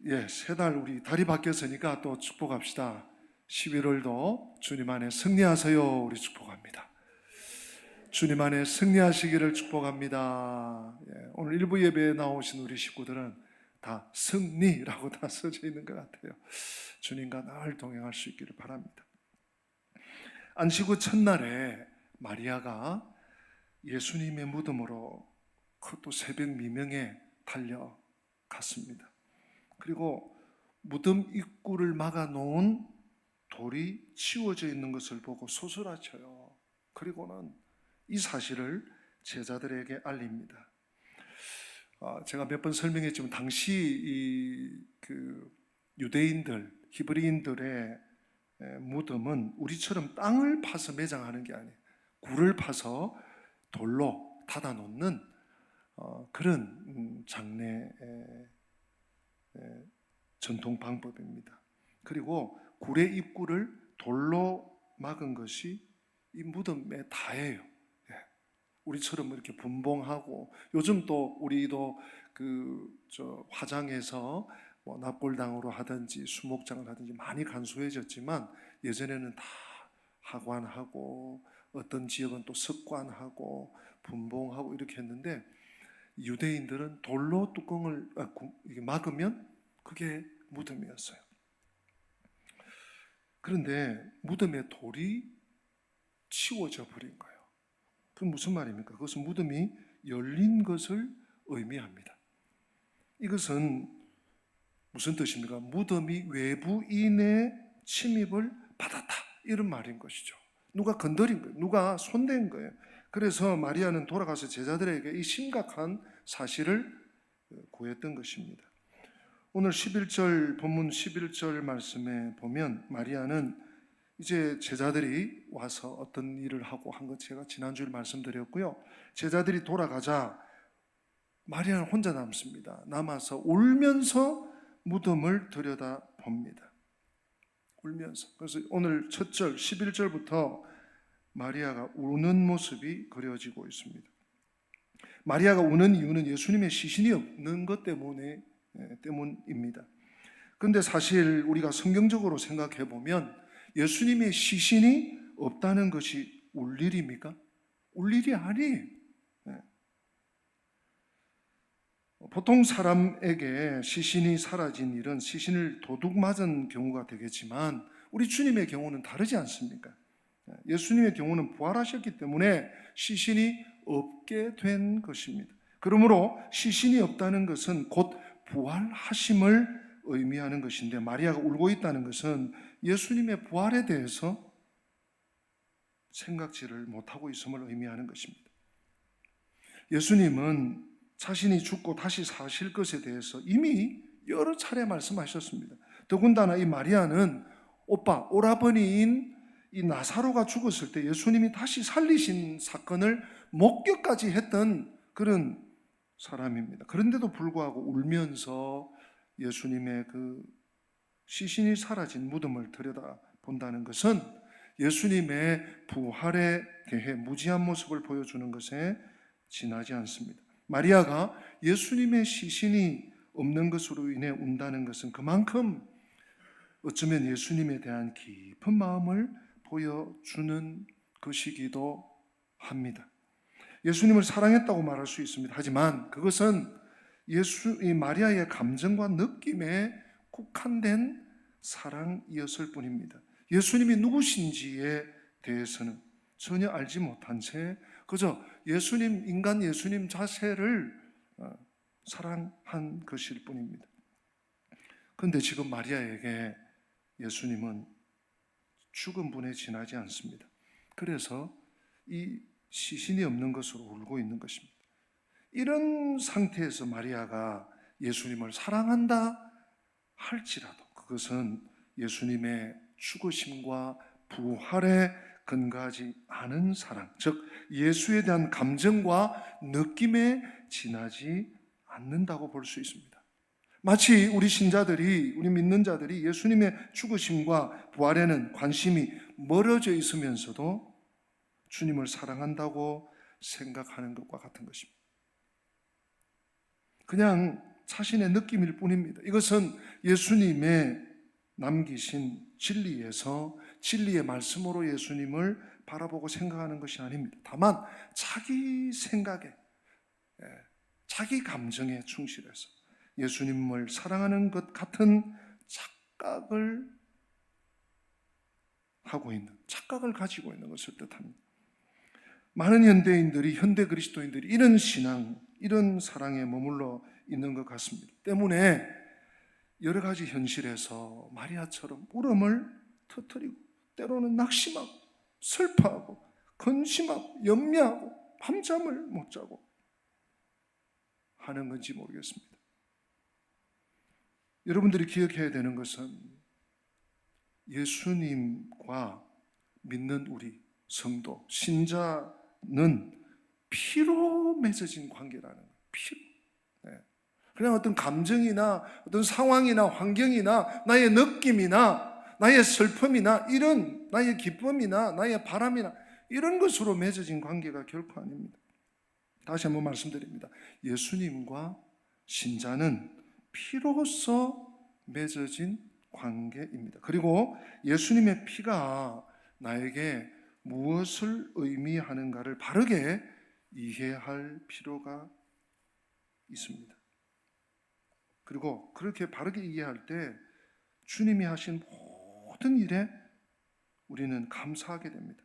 세 달 우리 달이 바뀌었으니까 또 축복합시다. 11월도 주님 안에 승리하세요. 우리 축복합니다. 주님 안에 승리하시기를 축복합니다. 오늘 일부 예배에 나오신 우리 식구들은 다 승리라고 다 써져 있는 것 같아요. 주님과 늘 동행할 수 있기를 바랍니다. 안식 후 첫날에 마리아가 예수님의 무덤으로 그것도 새벽 미명에 달려갔습니다. 그리고 무덤 입구를 막아놓은 돌이 치워져 있는 것을 보고 소스라쳐요. 그리고는 이 사실을 제자들에게 알립니다. 제가 몇 번 설명했지만 당시 유대인들, 히브리인들의 무덤은 우리처럼 땅을 파서 매장하는 게 아니에요. 굴을 파서 돌로 닫아놓는 그런 장례 전통 방법입니다. 그리고 굴의 입구를 돌로 막은 것이 이 무덤의 다예요. 우리처럼 이렇게 분봉하고, 요즘 또 우리도 화장해서 뭐 납골당으로 하든지 수목장을 하든지 많이 간소해졌지만, 예전에는 다 하관하고 어떤 지역은 또 석관하고 분봉하고 이렇게 했는데, 유대인들은 돌로 뚜껑을 막으면 그게 무덤이었어요. 그런데 무덤에 돌이 치워져 버린 거예요. 그건 무슨 말입니까? 그것은 무덤이 열린 것을 의미합니다. 이것은 무슨 뜻입니까? 무덤이 외부인의 침입을 받았다, 이런 말인 것이죠. 누가 건드린 거예요. 누가 손댄 거예요. 그래서 마리아는 돌아가서 제자들에게 이 심각한 사실을 구했던 것입니다. 오늘 11절 본문 11절 말씀에 보면 마리아는 이제 제자들이 와서 어떤 일을 하고 한 것 제가 지난주에 말씀드렸고요. 제자들이 돌아가자 마리아는 혼자 남습니다. 남아서 울면서 무덤을 들여다봅니다. 울면서. 그래서 오늘 첫 절 11절부터 마리아가 우는 모습이 그려지고 있습니다. 마리아가 우는 이유는 예수님의 시신이 없는 것 때문입니다. 그런데 사실 우리가 성경적으로 생각해 보면 예수님의 시신이 없다는 것이 울 일입니까? 울 일이 아니에요. 보통 사람에게 시신이 사라진 일은 시신을 도둑 맞은 경우가 되겠지만, 우리 주님의 경우는 다르지 않습니까? 예수님의 경우는 부활하셨기 때문에 시신이 없게 된 것입니다. 그러므로 시신이 없다는 것은 곧 부활하심을 의미하는 것인데, 마리아가 울고 있다는 것은 예수님의 부활에 대해서 생각지를 못하고 있음을 의미하는 것입니다. 예수님은 자신이 죽고 다시 사실 것에 대해서 이미 여러 차례 말씀하셨습니다. 더군다나 이 마리아는 오라버니인 이 나사로가 죽었을 때 예수님이 다시 살리신 사건을 목격까지 했던 그런 사람입니다. 그런데도 불구하고 울면서 예수님의 그 시신이 사라진 무덤을 들여다본다는 것은 예수님의 부활에 대해 무지한 모습을 보여주는 것에 지나지 않습니다. 마리아가 예수님의 시신이 없는 것으로 인해 운다는 것은 그만큼 어쩌면 예수님에 대한 깊은 마음을 보여주는 것이기도 합니다. 예수님을 사랑했다고 말할 수 있습니다. 하지만 그것은 이 마리아의 감정과 느낌에 국한된 사랑이었을 뿐입니다. 예수님이 누구신지에 대해서는 전혀 알지 못한 채 그저 인간 예수님 자체를 사랑한 것일 뿐입니다. 그런데 지금 마리아에게 예수님은 죽은 분에 지나지 않습니다. 그래서 이 시신이 없는 것으로 울고 있는 것입니다. 이런 상태에서 마리아가 예수님을 사랑한다 할지라도 그것은 예수님의 죽으심과 부활에 근거하지 않은 사랑, 즉 예수에 대한 감정과 느낌에 지나지 않는다고 볼 수 있습니다. 마치 우리 믿는 자들이 예수님의 죽으심과 부활에는 관심이 멀어져 있으면서도 주님을 사랑한다고 생각하는 것과 같은 것입니다. 그냥 자신의 느낌일 뿐입니다. 이것은 예수님의 남기신 진리에서 진리의 말씀으로 예수님을 바라보고 생각하는 것이 아닙니다. 다만 자기 생각에, 자기 감정에 충실해서 예수님을 사랑하는 것 같은 착각을 하고 있는, 착각을 가지고 있는 것을 뜻합니다. 많은 현대인들이, 현대 그리스도인들이 이런 신앙, 이런 사랑에 머물러 있는 것 같습니다. 때문에 여러 가지 현실에서 마리아처럼 울음을 터뜨리고 때로는 낙심하고 슬퍼하고 근심하고 염려하고 밤잠을 못 자고 하는 건지 모르겠습니다. 여러분들이 기억해야 되는 것은 예수님과 믿는 우리 성도, 신자는 피로 맺어진 관계라는 거예요. 피로. 그냥 어떤 감정이나 어떤 상황이나 환경이나 나의 느낌이나 나의 슬픔이나 이런 나의 기쁨이나 나의 바람이나 이런 것으로 맺어진 관계가 결코 아닙니다. 다시 한번 말씀드립니다. 예수님과 신자는 피로써 맺어진 관계입니다. 그리고 예수님의 피가 나에게 무엇을 의미하는가를 바르게 이해할 필요가 있습니다. 그리고 그렇게 바르게 이해할 때 주님이 하신 모든 일에 우리는 감사하게 됩니다.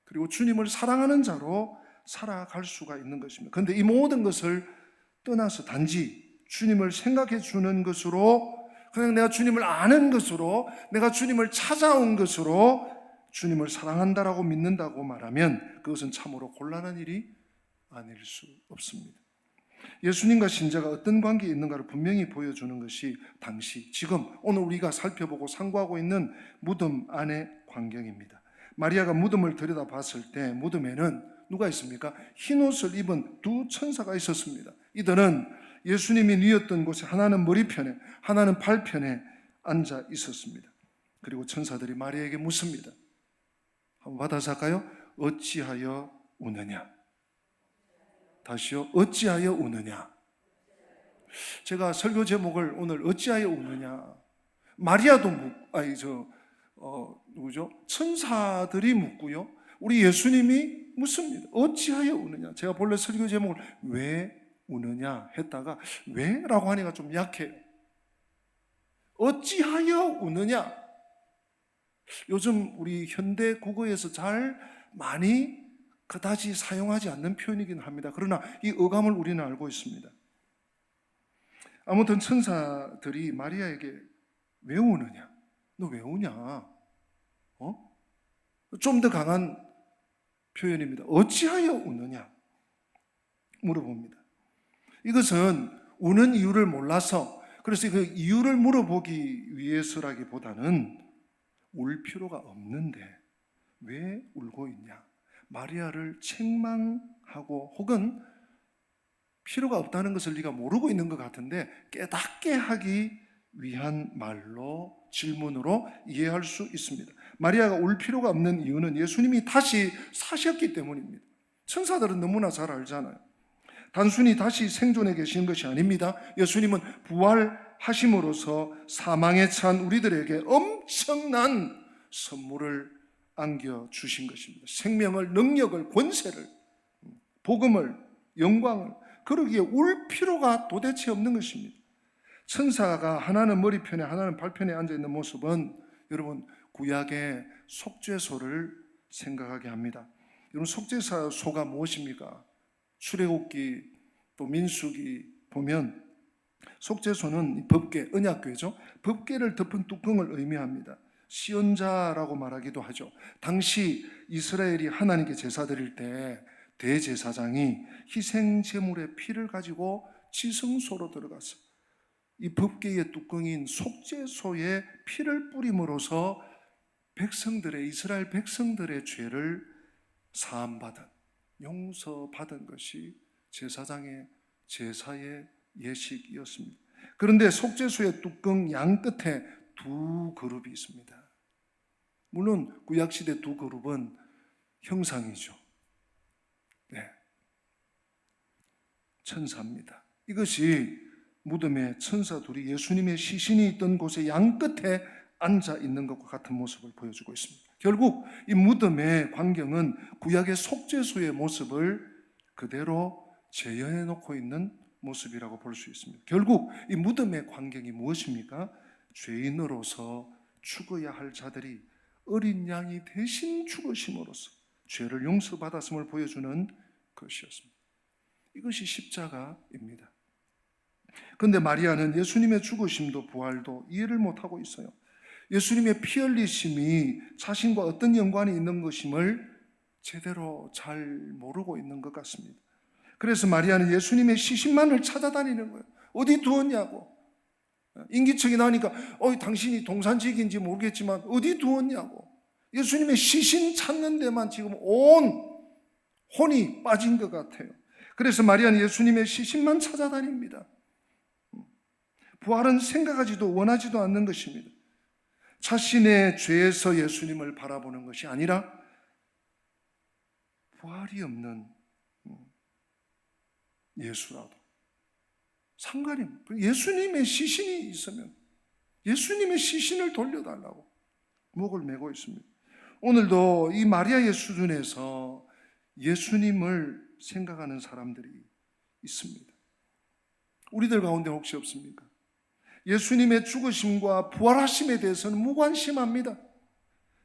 그리고 주님을 사랑하는 자로 살아갈 수가 있는 것입니다. 그런데 이 모든 것을 떠나서 단지 주님을 생각해 주는 것으로, 그냥 내가 주님을 아는 것으로, 내가 주님을 찾아온 것으로 주님을 사랑한다라고 믿는다고 말하면 그것은 참으로 곤란한 일이 아닐 수 없습니다. 예수님과 신자가 어떤 관계에 있는가를 분명히 보여주는 것이 당시, 지금, 오늘 우리가 살펴보고 상고하고 있는 무덤 안의 광경입니다. 마리아가 무덤을 들여다봤을 때 무덤에는 누가 있습니까? 흰옷을 입은 두 천사가 있었습니다. 이들은 예수님이 누웠던 곳에 하나는 머리편에, 하나는 발편에 앉아 있었습니다. 그리고 천사들이 마리아에게 묻습니다. 한번 받아서 할까요? 어찌하여 우느냐? 다시요. 어찌하여 우느냐? 제가 설교 제목을 오늘 어찌하여 우느냐? 마리아도 누구죠? 천사들이 묻고요. 우리 예수님이 묻습니다. 어찌하여 우느냐? 제가 본래 설교 제목을 왜 우느냐 했다가 왜라고 하니까 좀 약해요. 어찌하여 우느냐? 요즘 우리 현대 국어에서 잘 많이 그다지 사용하지 않는 표현이긴 합니다. 그러나 이 어감을 우리는 알고 있습니다. 아무튼 천사들이 마리아에게 왜 우느냐? 너 왜 우냐? 좀 더 강한 표현입니다. 어찌하여 우느냐? 물어봅니다. 이것은 우는 이유를 몰라서, 그래서 그 이유를 물어보기 위해서라기보다는 울 필요가 없는데 왜 울고 있냐? 마리아를 책망하고 혹은 필요가 없다는 것을 네가 모르고 있는 것 같은데 깨닫게 하기 위한 말로, 질문으로 이해할 수 있습니다. 마리아가 울 필요가 없는 이유는 예수님이 다시 사셨기 때문입니다. 천사들은 너무나 잘 알잖아요. 단순히 다시 생존해 계신 것이 아닙니다. 예수님은 부활하심으로써 사망에 찬 우리들에게 엄청난 선물을 안겨주신 것입니다. 생명을, 능력을, 권세를, 복음을, 영광을. 그러기에 울 필요가 도대체 없는 것입니다. 천사가 하나는 머리편에 하나는 발편에 앉아있는 모습은 여러분 구약의 속죄소를 생각하게 합니다. 여러분 속죄소가 무엇입니까? 출애굽기 또 민수기 보면 속죄소는 법궤, 언약궤죠. 법궤를 덮은 뚜껑을 의미합니다. 시온자라고 말하기도 하죠. 당시 이스라엘이 하나님께 제사 드릴 때 대제사장이 희생 제물의 피를 가지고 지성소로 들어가서 이 법궤의 뚜껑인 속죄소에 피를 뿌림으로써 백성들의, 이스라엘 백성들의 죄를 사함받은, 용서받은 것이 제사장의 제사의 예식이었습니다. 그런데 속죄소의 뚜껑 양 끝에 두 그룹이 있습니다. 물론 구약시대 두 그룹은 형상이죠. 네, 천사입니다. 이것이 무덤에 천사 둘이 예수님의 시신이 있던 곳에 양끝에 앉아 있는 것과 같은 모습을 보여주고 있습니다. 결국 이 무덤의 광경은 구약의 속죄소의 모습을 그대로 재현해 놓고 있는 모습이라고 볼 수 있습니다. 결국 이 무덤의 광경이 무엇입니까? 죄인으로서 죽어야 할 자들이 어린 양이 대신 죽으심으로써 죄를 용서받았음을 보여주는 것이었습니다. 이것이 십자가입니다. 그런데 마리아는 예수님의 죽으심도 부활도 이해를 못하고 있어요. 예수님의 피 흘리심이 자신과 어떤 연관이 있는 것임을 제대로 잘 모르고 있는 것 같습니다. 그래서 마리아는 예수님의 시신만을 찾아다니는 거예요. 어디 두었냐고. 인기척이 나니까 당신이 동산지기인지 모르겠지만 어디 두었냐고. 예수님의 시신 찾는 데만 지금 온 혼이 빠진 것 같아요. 그래서 마리아는 예수님의 시신만 찾아다닙니다. 부활은 생각하지도 원하지도 않는 것입니다. 자신의 죄에서 예수님을 바라보는 것이 아니라 부활이 없는 예수라도 상관이 없는 예수님의 시신이 있으면 예수님의 시신을 돌려달라고 목을 메고 있습니다. 오늘도 이 마리아의 수준에서 예수님을 생각하는 사람들이 있습니다. 우리들 가운데 혹시 없습니까? 예수님의 죽으심과 부활하심에 대해서는 무관심합니다.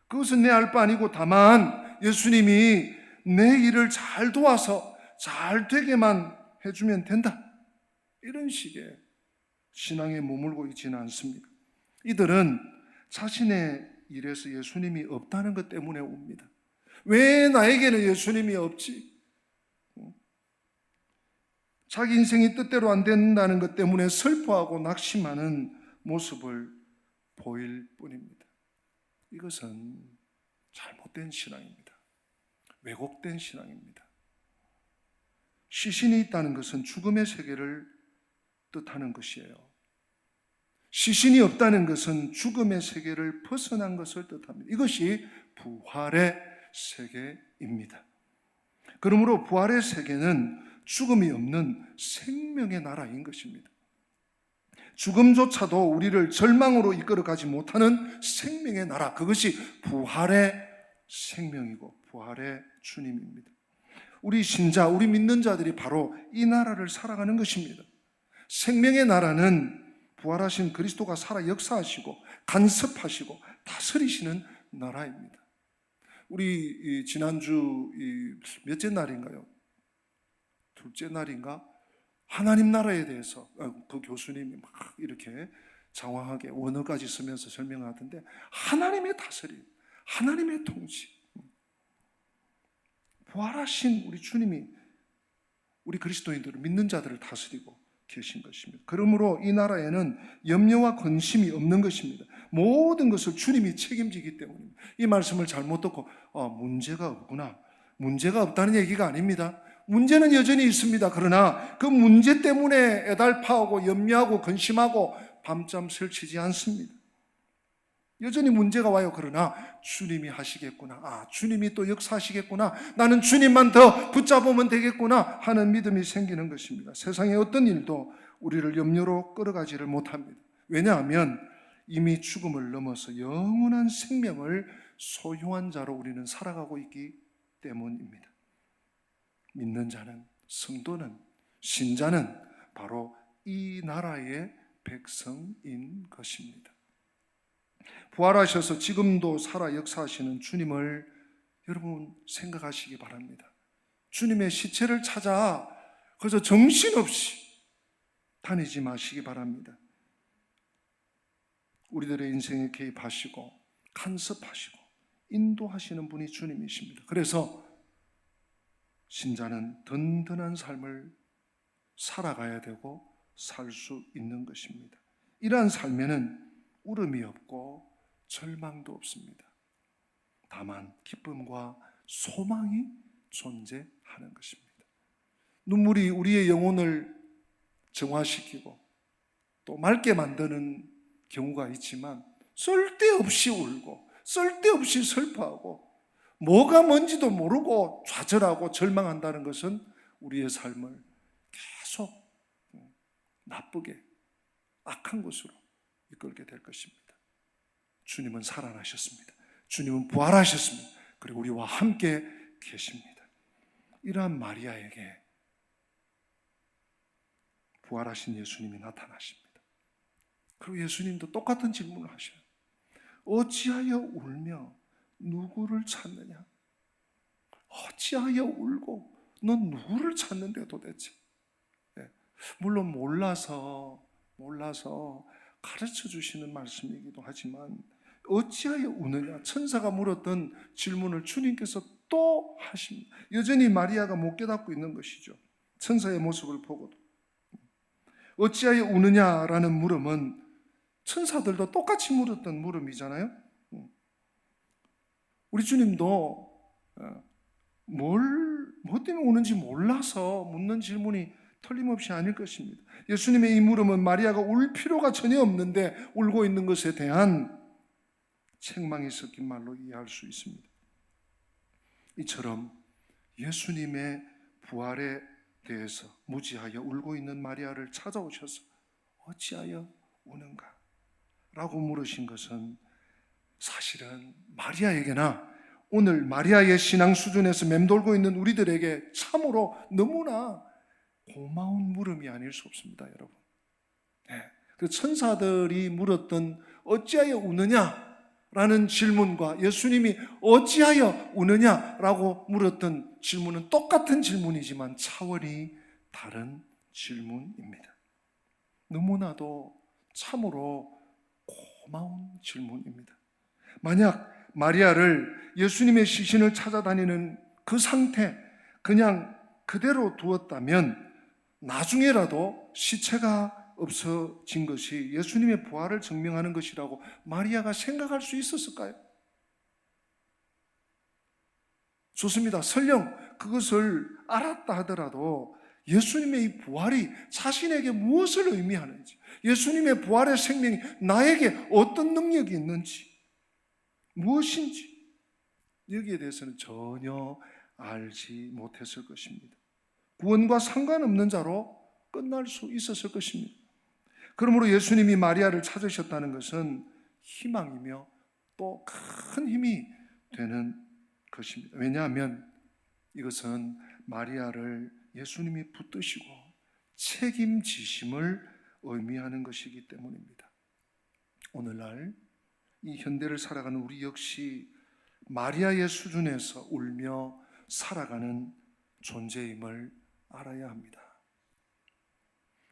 그것은 내 알 바 아니고 다만 예수님이 내 일을 잘 도와서 잘 되게만 해주면 된다. 이런 식의 신앙에 머물고 있지는 않습니다. 이들은 자신의 일에서 예수님이 없다는 것 때문에 옵니다. 왜 나에게는 예수님이 없지? 자기 인생이 뜻대로 안 된다는 것 때문에 슬퍼하고 낙심하는 모습을 보일 뿐입니다. 이것은 잘못된 신앙입니다. 왜곡된 신앙입니다. 시신이 있다는 것은 죽음의 세계를 뜻하는 것이에요. 시신이 없다는 것은 죽음의 세계를 벗어난 것을 뜻합니다. 이것이 부활의 세계입니다. 그러므로 부활의 세계는 죽음이 없는 생명의 나라인 것입니다. 죽음조차도 우리를 절망으로 이끌어가지 못하는 생명의 나라, 그것이 부활의 생명이고 부활의 주님입니다. 우리 신자, 우리 믿는 자들이 바로 이 나라를 살아가는 것입니다. 생명의 나라는 부활하신 그리스도가 살아 역사하시고 간섭하시고 다스리시는 나라입니다. 우리 지난주 몇째 날인가요? 둘째 날인가? 하나님 나라에 대해서 그 교수님이 막 이렇게 장황하게 원어까지 쓰면서 설명하던데, 하나님의 다스림, 하나님의 통치, 부활하신 우리 주님이 우리 그리스도인들을, 믿는 자들을 다스리고 계신 것입니다. 그러므로 이 나라에는 염려와 근심이 없는 것입니다. 모든 것을 주님이 책임지기 때문입니다. 이 말씀을 잘못 듣고 문제가 없구나, 문제가 없다는 얘기가 아닙니다. 문제는 여전히 있습니다. 그러나 그 문제 때문에 애달파하고 염려하고 근심하고 밤잠 설치지 않습니다. 여전히 문제가 와요. 그러나 주님이 하시겠구나, 주님이 또 역사하시겠구나, 나는 주님만 더 붙잡으면 되겠구나 하는 믿음이 생기는 것입니다. 세상의 어떤 일도 우리를 염려로 끌어가지를 못합니다. 왜냐하면 이미 죽음을 넘어서 영원한 생명을 소유한 자로 우리는 살아가고 있기 때문입니다. 믿는 자는, 성도는, 신자는 바로 이 나라의 백성인 것입니다. 부활하셔서 지금도 살아 역사하시는 주님을 여러분 생각하시기 바랍니다. 주님의 시체를 찾아 그래서 정신없이 다니지 마시기 바랍니다. 우리들의 인생에 개입하시고 간섭하시고 인도하시는 분이 주님이십니다. 그래서 신자는 든든한 삶을 살아가야 되고 살 수 있는 것입니다. 이러한 삶에는 울음이 없고 절망도 없습니다. 다만 기쁨과 소망이 존재하는 것입니다. 눈물이 우리의 영혼을 정화시키고 또 맑게 만드는 경우가 있지만 쓸데없이 울고 쓸데없이 슬퍼하고 뭐가 뭔지도 모르고 좌절하고 절망한다는 것은 우리의 삶을 계속 나쁘게 악한 곳으로 이끌게 될 것입니다. 주님은 살아나셨습니다. 주님은 부활하셨습니다. 그리고 우리와 함께 계십니다. 이러한 마리아에게 부활하신 예수님이 나타나십니다. 그리고 예수님도 똑같은 질문을 하셔요. 어찌하여 울며 누구를 찾느냐? 어찌하여 울고 넌 누구를 찾는데 도대체? 물론 몰라서 가르쳐 주시는 말씀이기도 하지만 어찌하여 우느냐? 천사가 물었던 질문을 주님께서 또 하십니다. 여전히 마리아가 못 깨닫고 있는 것이죠. 천사의 모습을 보고도. 어찌하여 우느냐라는 물음은 천사들도 똑같이 물었던 물음이잖아요. 우리 주님도 뭐 때문에 우는지 몰라서 묻는 질문이 틀림없이 아닐 것입니다. 예수님의 이 물음은 마리아가 울 필요가 전혀 없는데 울고 있는 것에 대한 책망이 섞인 말로 이해할 수 있습니다. 이처럼 예수님의 부활에 대해서 무지하여 울고 있는 마리아를 찾아오셔서 어찌하여 우는가? 라고 물으신 것은 사실은 마리아에게나 오늘 마리아의 신앙 수준에서 맴돌고 있는 우리들에게 참으로 너무나 고마운 물음이 아닐 수 없습니다, 여러분. 그 천사들이 물었던 어찌하여 우느냐라는 질문과 예수님이 어찌하여 우느냐라고 물었던 질문은 똑같은 질문이지만 차원이 다른 질문입니다. 너무나도 참으로 고마운 질문입니다. 만약 마리아를 예수님의 시신을 찾아다니는 그 상태 그냥 그대로 두었다면 나중에라도 시체가 없어진 것이 예수님의 부활을 증명하는 것이라고 마리아가 생각할 수 있었을까요? 좋습니다. 설령 그것을 알았다 하더라도 예수님의 이 부활이 자신에게 무엇을 의미하는지, 예수님의 부활의 생명이 나에게 어떤 능력이 있는지, 무엇인지 여기에 대해서는 전혀 알지 못했을 것입니다. 구원과 상관없는 자로 끝날 수 있었을 것입니다. 그러므로 예수님이 마리아를 찾으셨다는 것은 희망이며 또 큰 힘이 되는 것입니다. 왜냐하면 이것은 마리아를 예수님이 붙드시고 책임지심을 의미하는 것이기 때문입니다. 오늘날 이 현대를 살아가는 우리 역시 마리아의 수준에서 울며 살아가는 존재임을 알아야 합니다.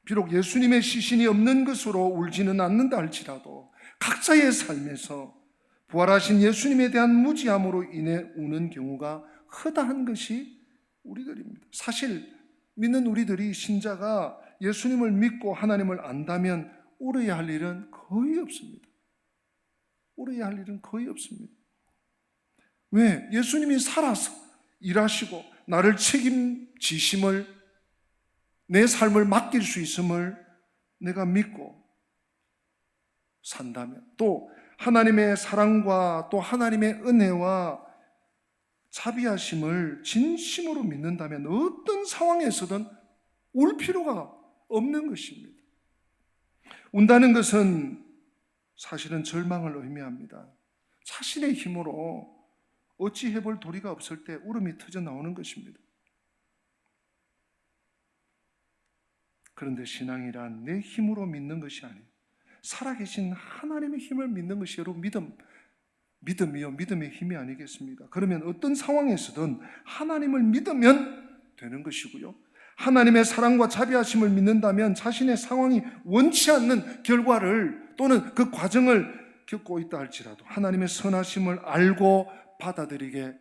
비록 예수님의 시신이 없는 것으로 울지는 않는다 할지라도 각자의 삶에서 부활하신 예수님에 대한 무지함으로 인해 우는 경우가 허다한 것이 우리들입니다. 사실 믿는 우리들이 신자가 예수님을 믿고 하나님을 안다면 울어야 할 일은 거의 없습니다. 울어야 할 일은 거의 없습니다. 왜? 예수님이 살아서 일하시고 나를 책임지심을, 내 삶을 맡길 수 있음을 내가 믿고 산다면, 또 하나님의 사랑과 또 하나님의 은혜와 자비하심을 진심으로 믿는다면 어떤 상황에서든 울 필요가 없는 것입니다. 운다는 것은 사실은 절망을 의미합니다. 자신의 힘으로 어찌 해볼 도리가 없을 때 울음이 터져 나오는 것입니다. 그런데 신앙이란 내 힘으로 믿는 것이 아니에요. 살아계신 하나님의 힘을 믿는 것이 여러분 믿음이요, 믿음의 힘이 아니겠습니까? 그러면 어떤 상황에서든 하나님을 믿으면 되는 것이고요, 하나님의 사랑과 자비하심을 믿는다면 자신의 상황이 원치 않는 결과를 또는 그 과정을 겪고 있다 할지라도 하나님의 선하심을 알고 받아들이게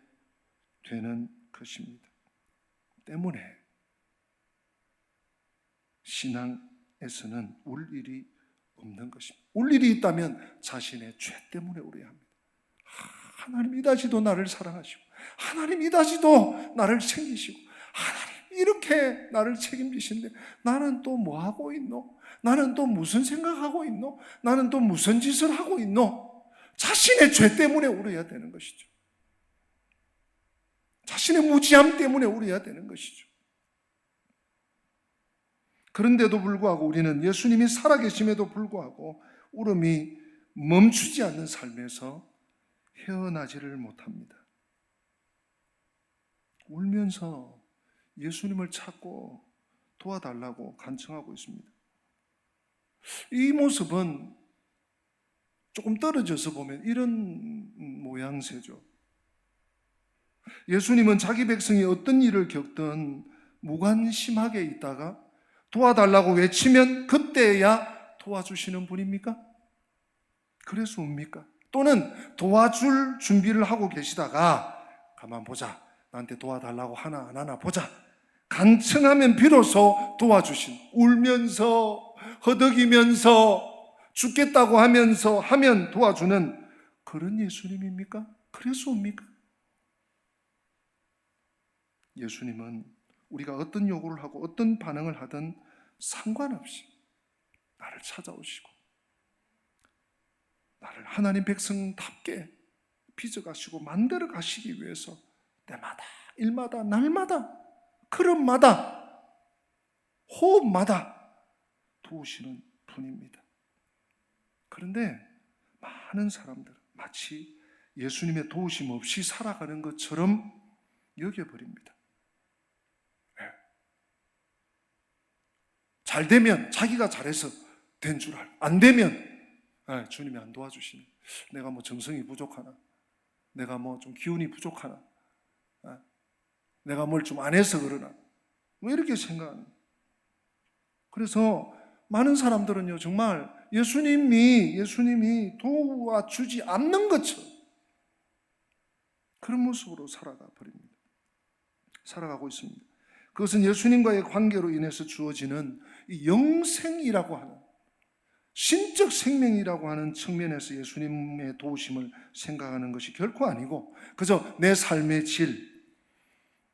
되는 것입니다. 때문에 신앙에서는 울 일이 없는 것입니다. 울 일이 있다면 자신의 죄 때문에 울어야 합니다. 하나님 이다지도 나를 사랑하시고, 하나님 이다지도 나를 챙기시고, 하나님 이렇게 나를 책임지신데 나는 또 뭐 하고 있노? 나는 또 무슨 생각하고 있노? 나는 또 무슨 짓을 하고 있노? 자신의 죄 때문에 울어야 되는 것이죠. 자신의 무지함 때문에 울어야 되는 것이죠. 그런데도 불구하고 우리는 예수님이 살아계심에도 불구하고 울음이 멈추지 않는 삶에서 헤어나지를 못합니다. 울면서 예수님을 찾고 도와달라고 간청하고 있습니다. 이 모습은 조금 떨어져서 보면 이런 모양새죠. 예수님은 자기 백성이 어떤 일을 겪든 무관심하게 있다가 도와달라고 외치면 그때야 도와주시는 분입니까? 그래서 옵니까? 또는 도와줄 준비를 하고 계시다가 가만 보자, 나한테 도와달라고 하나 안 하나 보자, 간청하면 비로소 도와주신, 울면서 허덕이면서 죽겠다고 하면서 하면 도와주는 그런 예수님입니까? 그래서 옵니까? 예수님은 우리가 어떤 요구를 하고 어떤 반응을 하든 상관없이 나를 찾아오시고 나를 하나님 백성답게 빚어가시고 만들어 가시기 위해서 때마다 일마다 날마다 걸음마다 호흡마다 도우시는 분입니다. 그런데 많은 사람들은 마치 예수님의 도우심 없이 살아가는 것처럼 여겨버립니다. 잘 되면 자기가 잘해서 된 줄 알고, 안 되면 주님이 안 도와주시네, 내가 뭐 정성이 부족하나, 내가 뭐 좀 기운이 부족하나, 내가 뭘 좀 안 해서 그러나, 뭐 이렇게 생각하는. 그래서 많은 사람들은요, 정말 예수님이 도와주지 않는 것처럼 그런 모습으로 살아가고 있습니다. 그것은 예수님과의 관계로 인해서 주어지는 이 영생이라고 하는, 신적 생명이라고 하는 측면에서 예수님의 도우심을 생각하는 것이 결코 아니고, 그저 내 삶의 질,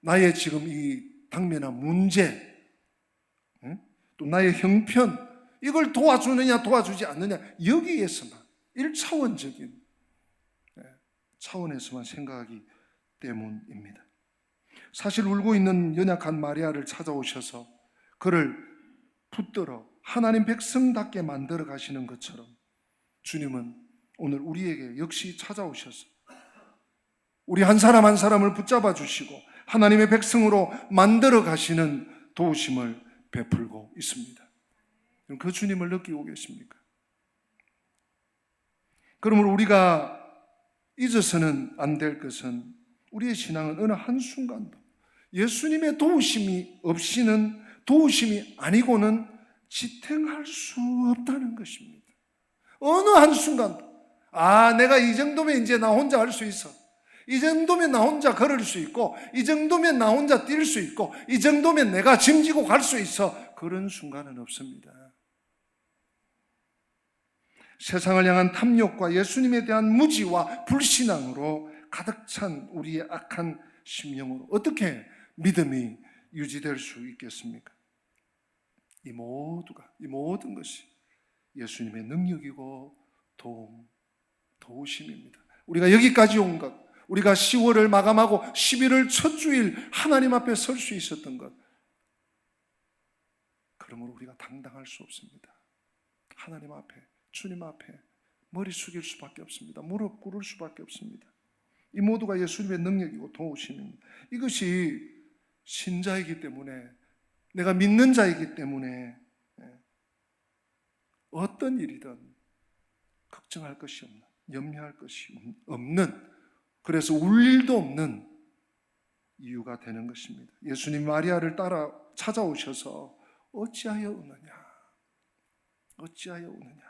나의 지금 이 당면한 문제, 또 나의 형편, 이걸 도와주느냐 도와주지 않느냐, 여기에서만 1차원적인 차원에서만 생각하기 때문입니다. 사실 울고 있는 연약한 마리아를 찾아오셔서 그를 붙들어 하나님 백성답게 만들어 가시는 것처럼 주님은 오늘 우리에게 역시 찾아오셔서 우리 한 사람 한 사람을 붙잡아 주시고 하나님의 백성으로 만들어 가시는 도우심을 베풀고 있습니다. 그 주님을 느끼고 계십니까? 그러므로 우리가 잊어서는 안 될 것은, 우리의 신앙은 어느 한순간도 예수님의 도우심이 없이는, 도우심이 아니고는 지탱할 수 없다는 것입니다. 어느 한순간도 내가 이 정도면 이제 나 혼자 할 수 있어, 이 정도면 나 혼자 걸을 수 있고, 이 정도면 나 혼자 뛸 수 있고, 이 정도면 내가 짐지고 갈 수 있어, 그런 순간은 없습니다. 세상을 향한 탐욕과 예수님에 대한 무지와 불신앙으로 가득 찬 우리의 악한 심령으로 어떻게 믿음이 유지될 수 있겠습니까? 이 모든 것이 예수님의 능력이고 도우심입니다. 우리가 여기까지 온 것, 우리가 10월을 마감하고 11월 첫 주일 하나님 앞에 설 수 있었던 것, 그러므로 우리가 당당할 수 없습니다. 하나님 앞에, 주님 앞에 머리 숙일 수밖에 없습니다. 무릎 꿇을 수밖에 없습니다. 이 모두가 예수님의 능력이고 도우심입니다. 이것이 신자이기 때문에, 내가 믿는 자이기 때문에 어떤 일이든 걱정할 것이 없는, 염려할 것이 없는, 그래서 울 일도 없는 이유가 되는 것입니다. 예수님 마리아를 따라 찾아오셔서 어찌하여 우느냐, 어찌하여 우느냐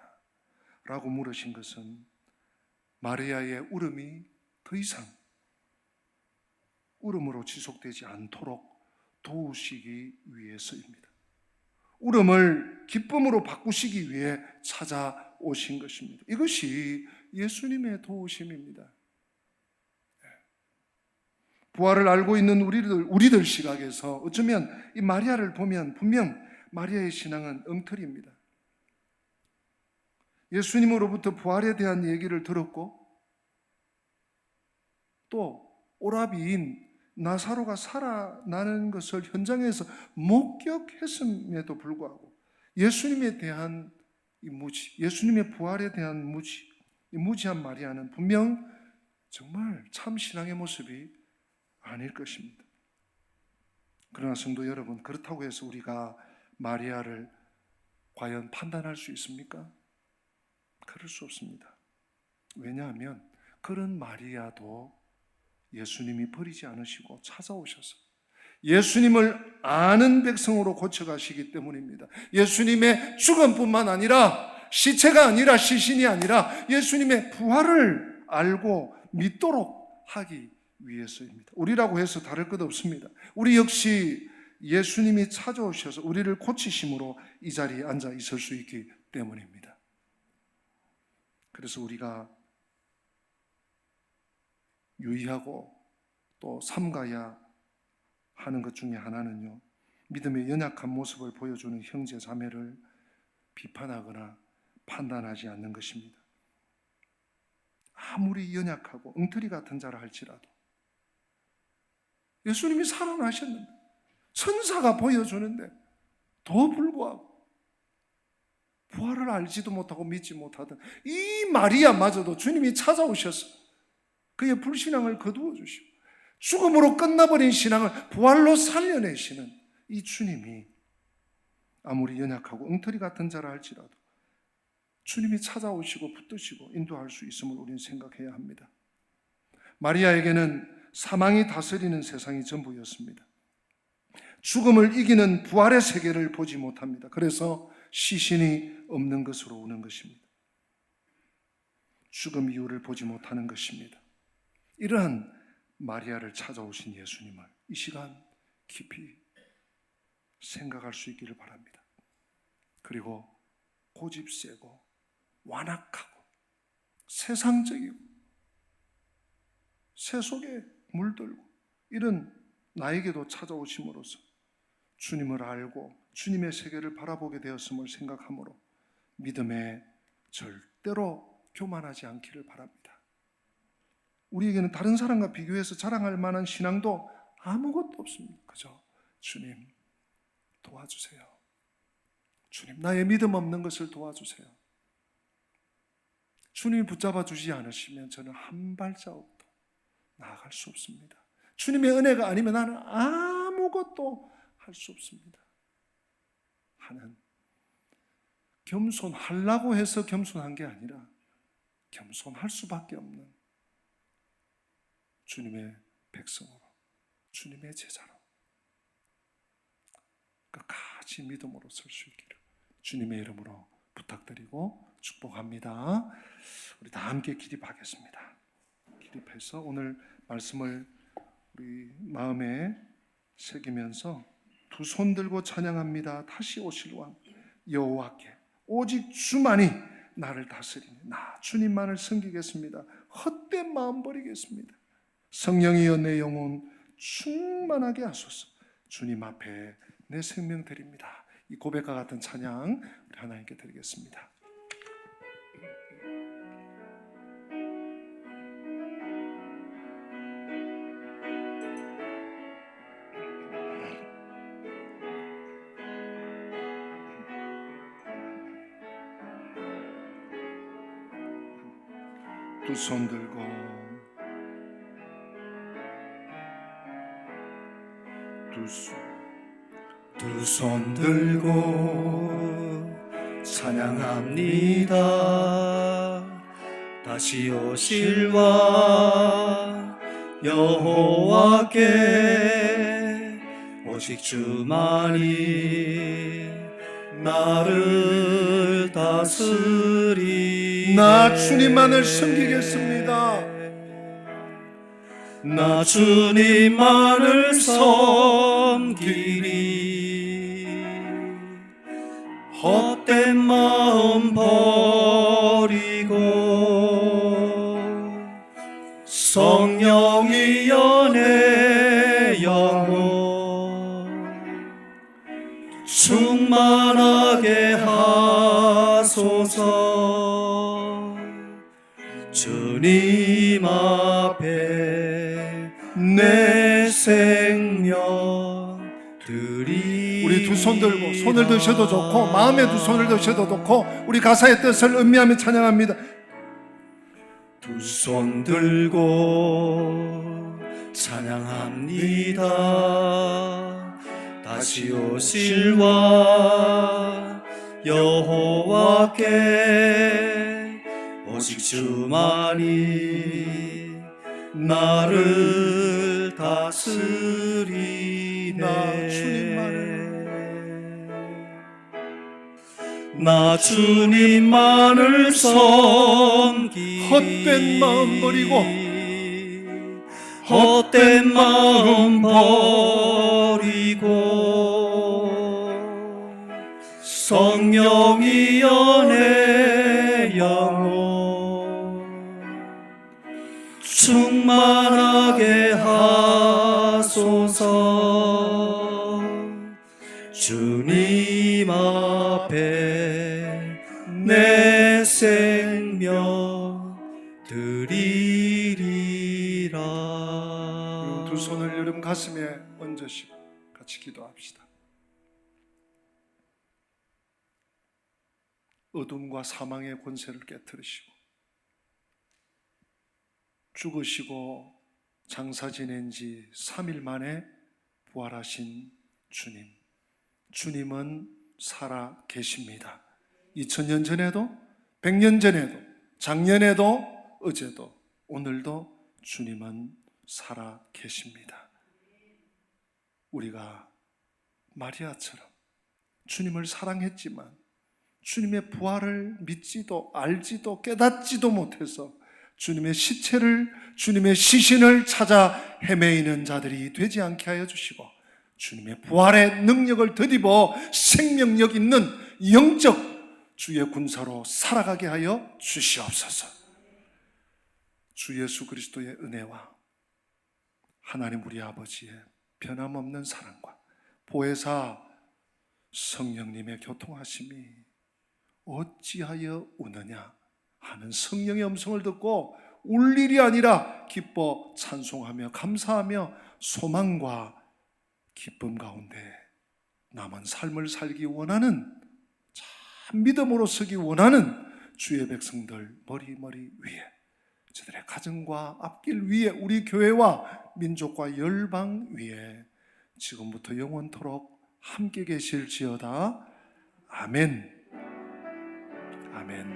라고 물으신 것은 마리아의 울음이 더 이상 울음으로 지속되지 않도록 도우시기 위해서입니다. 울음을 기쁨으로 바꾸시기 위해 찾아오신 것입니다. 이것이 예수님의 도우심입니다. 부활을 알고 있는 우리들 시각에서 어쩌면 이 마리아를 보면 분명 마리아의 신앙은 엉터리입니다. 예수님으로부터 부활에 대한 얘기를 들었고 또 오라비인 나사로가 살아나는 것을 현장에서 목격했음에도 불구하고 예수님에 대한 이 무지, 예수님의 부활에 대한 무지, 이 무지한 마리아는 분명 정말 참 신앙의 모습이 아닐 것입니다. 그러나 성도 여러분, 그렇다고 해서 우리가 마리아를 과연 판단할 수 있습니까? 그럴 수 없습니다. 왜냐하면 그런 마리아도 예수님이 버리지 않으시고 찾아오셔서 예수님을 아는 백성으로 고쳐가시기 때문입니다. 예수님의 죽음뿐만 아니라 시체가 아니라 시신이 아니라 예수님의 부활을 알고 믿도록 하기 위해서입니다. 우리라고 해서 다를 것 없습니다. 우리 역시 예수님이 찾아오셔서 우리를 고치심으로 이 자리에 앉아 있을 수 있기 때문입니다. 그래서 우리가 유의하고 또 삼가야 하는 것 중에 하나는요, 믿음의 연약한 모습을 보여주는 형제 자매를 비판하거나 판단하지 않는 것입니다. 아무리 연약하고 엉터리 같은 자라 할지라도 예수님이 살아나셨는데, 천사가 보여주는데 더 불구하고 부활을 알지도 못하고 믿지 못하던 이 마리아마저도 주님이 찾아오셔서 그의 불신앙을 거두어 주시고 죽음으로 끝나버린 신앙을 부활로 살려내시는 이 주님이 아무리 연약하고 엉터리 같은 자라 할지라도 주님이 찾아오시고 붙드시고 인도할 수 있음을 우리는 생각해야 합니다. 마리아에게는 사망이 다스리는 세상이 전부였습니다. 죽음을 이기는 부활의 세계를 보지 못합니다. 그래서 시신이 없는 것으로 오는 것입니다. 죽음 이유를 보지 못하는 것입니다. 이러한 마리아를 찾아오신 예수님을 이 시간 깊이 생각할 수 있기를 바랍니다. 그리고 고집 세고 완악하고 세상적이고 세속에 물들고 이런 나에게도 찾아오심으로써 주님을 알고 주님의 세계를 바라보게 되었음을 생각하므로 믿음에 절대로 교만하지 않기를 바랍니다. 우리에게는 다른 사람과 비교해서 자랑할 만한 신앙도 아무것도 없습니다. 그저 주님 도와주세요. 주님 나의 믿음 없는 것을 도와주세요. 주님이 붙잡아 주지 않으시면 저는 한 발자국도 나아갈 수 없습니다. 주님의 은혜가 아니면 나는 아무것도 할 수 없습니다 하는, 겸손하려고 해서 겸손한 게 아니라 겸손할 수밖에 없는 주님의 백성으로, 주님의 제자로 끝까지 믿음으로 설 수 있기를 주님의 이름으로 부탁드리고 축복합니다. 우리 다 함께 기립하겠습니다. 기립해서 오늘 말씀을 우리 마음에 새기면서 두 손 들고 찬양합니다. 다시 오실 왕 여호와께 오직 주만이 나를 다스리니 나 주님만을 섬기겠습니다. 헛된 마음 버리겠습니다. 성령이여 내 영혼 충만하게 하소서. 주님 앞에 내 생명 드립니다. 이 고백과 같은 찬양 우리 하나님께 드리겠습니다. 두 손 들고 두 손 들고 찬양합니다. 다시 오실 왕 여호와께 오직 주만이 나를 다스리. 나 주님만을 섬기겠습니다. 나 주님만을 섬기리. 헛된 마음 버리고 성령이여 내 영혼 충만하게 하소서. 주님 앞에 내 생명 드리리라. 우리 두 손 들고 손을 드셔도 좋고 마음에 두 손을 드셔도 좋고 우리 가사의 뜻을 음미하며 찬양합니다. 두 손 들고 찬양합니다. 다시 오실 왕 여호와께 오직 주만이 나를 다스리네. 나 주님만을 섬기 헛된 마음 버리고 헛된 마음 버리고 성령이여 내 영혼 충만하게 하소서. 주님 앞에 내 생명 드리리라. 두 손을 여러분 가슴에 얹으시고 같이 기도합시다. 어둠과 사망의 권세를 깨뜨리시고 죽으시고 장사 지낸 지 3일 만에 부활하신 주님, 주님은 살아 계십니다. 2000년 전에도 100년 전에도 작년에도 어제도 오늘도 주님은 살아 계십니다. 우리가 마리아처럼 주님을 사랑했지만 주님의 부활을 믿지도 알지도 깨닫지도 못해서 주님의 시체를, 주님의 시신을 찾아 헤매이는 자들이 되지 않게 하여 주시고 주님의 부활의 능력을 덧입어 생명력 있는 영적 주의 군사로 살아가게 하여 주시옵소서. 주 예수 그리스도의 은혜와 하나님 우리 아버지의 변함없는 사랑과 보혜사 성령님의 교통하심이 어찌하여 우느냐 하는 성령의 음성을 듣고 울 일이 아니라 기뻐 찬송하며 감사하며 소망과 기쁨 가운데 남은 삶을 살기 원하는, 참 믿음으로 서기 원하는 주의 백성들 머리 위에, 저들의 가정과 앞길 위에, 우리 교회와 민족과 열방 위에 지금부터 영원토록 함께 계실지어다. 아멘. 아멘.